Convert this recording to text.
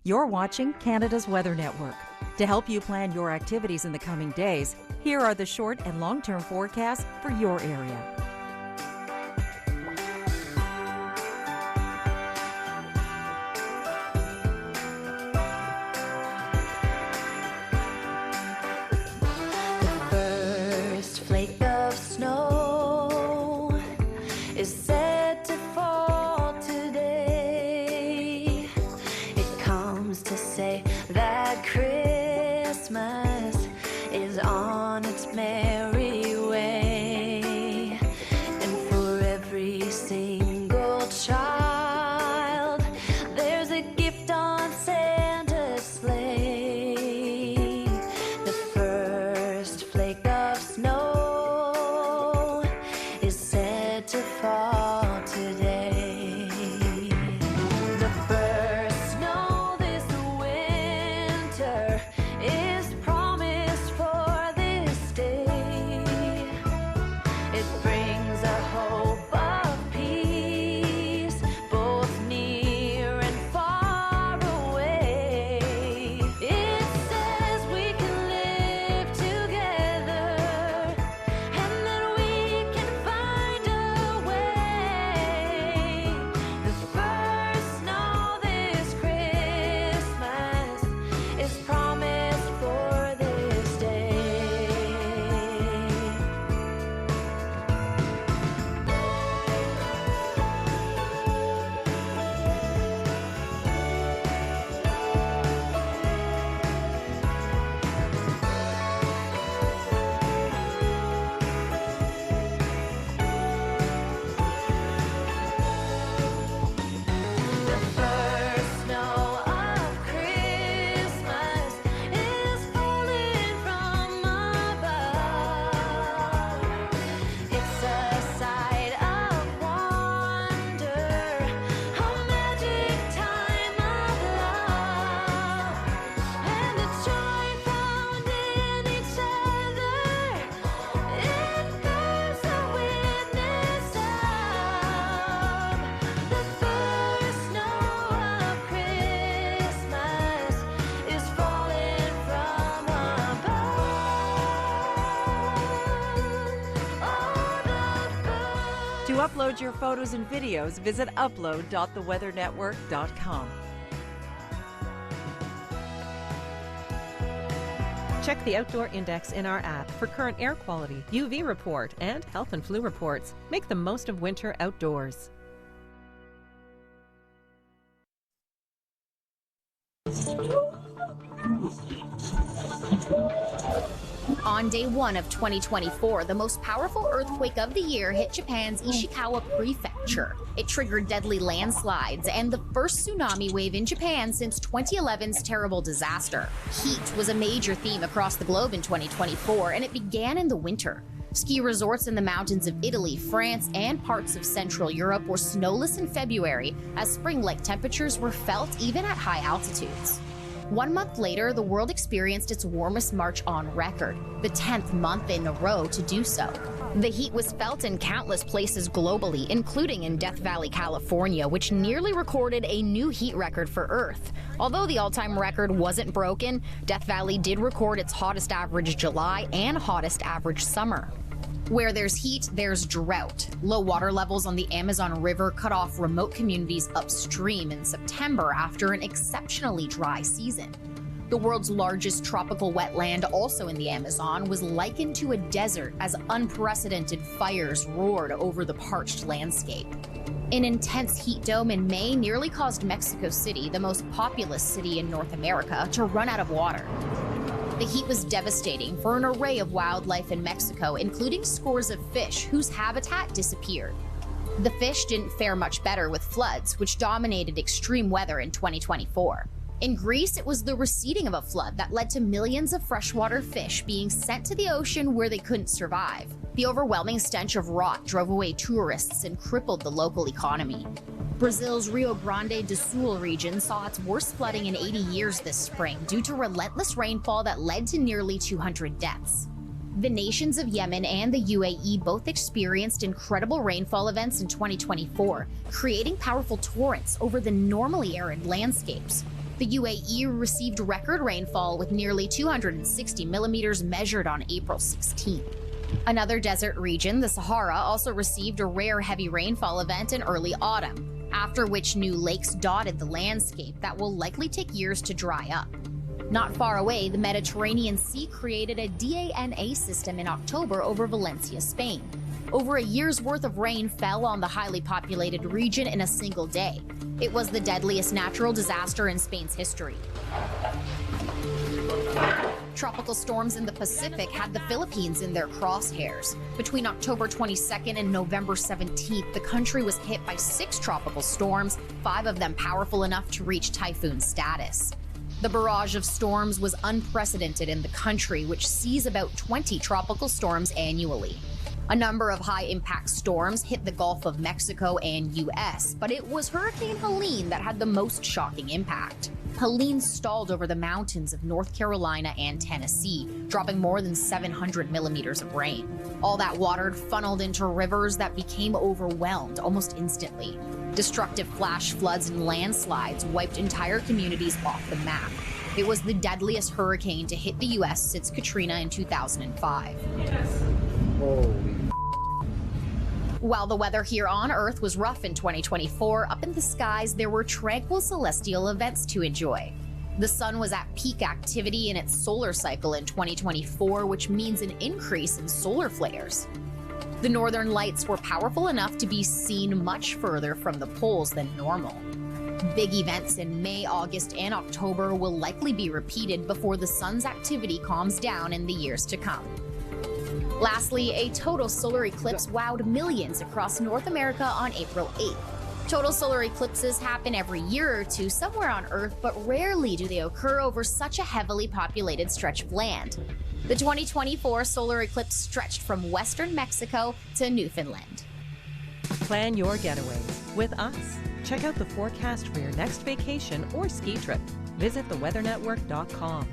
You're watching Canada's Weather Network. To help you plan your activities in the coming days, here are the short and long-term forecasts for your area. Flake of snow is said to fall today. It comes to say that Christmas is on its merry way. And for every single child, there's a gift on Santa's sleigh. The first flake of snow to fall today. The first snow this winter is promised for this day. It brings a hope of peace, both near and far away. It says we can live together and that we can find a To upload your photos and videos, visit upload.theweathernetwork.com. Check the Outdoor Index in our app for current air quality, UV report, and health and flu reports. Make the most of winter outdoors. On day one of 2024, the most powerful earthquake of the year hit Japan's Ishikawa Prefecture. It triggered deadly landslides and the first tsunami wave in Japan since 2011's terrible disaster. Heat was a major theme across the globe in 2024, and it began in the winter. Ski resorts in the mountains of Italy, France, and parts of Central Europe were snowless in February as spring-like temperatures were felt even at high altitudes. 1 month later, the world experienced its warmest March on record, the 10th month in a row to do so. The heat was felt in countless places globally, including in Death Valley, California, which nearly recorded a new heat record for Earth. Although the all-time record wasn't broken, Death Valley did record its hottest average July and hottest average summer. Where there's heat, there's drought. Low water levels on the Amazon River cut off remote communities upstream in September after an exceptionally dry season. The world's largest tropical wetland, also in the Amazon, was likened to a desert as unprecedented fires roared over the parched landscape. An intense heat dome in May nearly caused Mexico City, the most populous city in North America, to run out of water. The heat was devastating for an array of wildlife in Mexico, including scores of fish whose habitat disappeared. The fish didn't fare much better with floods, which dominated extreme weather in 2024. In Greece, it was the receding of a flood that led to millions of freshwater fish being sent to the ocean where they couldn't survive. The overwhelming stench of rot drove away tourists and crippled the local economy. Brazil's Rio Grande do Sul region saw its worst flooding in 80 years this spring due to relentless rainfall that led to nearly 200 deaths. The nations of Yemen and the UAE both experienced incredible rainfall events in 2024, creating powerful torrents over the normally arid landscapes. The UAE received record rainfall with nearly 260 millimeters measured on April 16th. Another desert region, the Sahara, also received a rare heavy rainfall event in early autumn, after which new lakes dotted the landscape that will likely take years to dry up. Not far away, the Mediterranean Sea created a DANA system in October over Valencia, Spain. Over a year's worth of rain fell on the highly populated region in a single day. It was the deadliest natural disaster in Spain's history. Tropical storms in the Pacific had the Philippines in their crosshairs. Between October 22nd and November 17th, the country was hit by 6 tropical storms, 5 of them powerful enough to reach typhoon status. The barrage of storms was unprecedented in the country, which sees about 20 tropical storms annually. A number of high-impact storms hit the Gulf of Mexico and U.S., but it was Hurricane Helene that had the most shocking impact. Helene stalled over the mountains of North Carolina and Tennessee, dropping more than 700 millimeters of rain. All that water funneled into rivers that became overwhelmed almost instantly. Destructive flash floods and landslides wiped entire communities off the map. It was the deadliest hurricane to hit the U.S. since Katrina in 2005. While the weather here on Earth was rough in 2024, up in the skies there were tranquil celestial events to enjoy. The sun was at peak activity in its solar cycle in 2024, which means an increase in solar flares. The northern lights were powerful enough to be seen much further from the poles than normal. Big events in May, August, and October will likely be repeated before the sun's activity calms down in the years to come. Lastly, a total solar eclipse wowed millions across North America on April 8th. Total solar eclipses happen every year or two somewhere on Earth, but rarely do they occur over such a heavily populated stretch of land. The 2024 solar eclipse stretched from western Mexico to Newfoundland. Plan your getaways with us. Check out the forecast for your next vacation or ski trip. Visit theweathernetwork.com.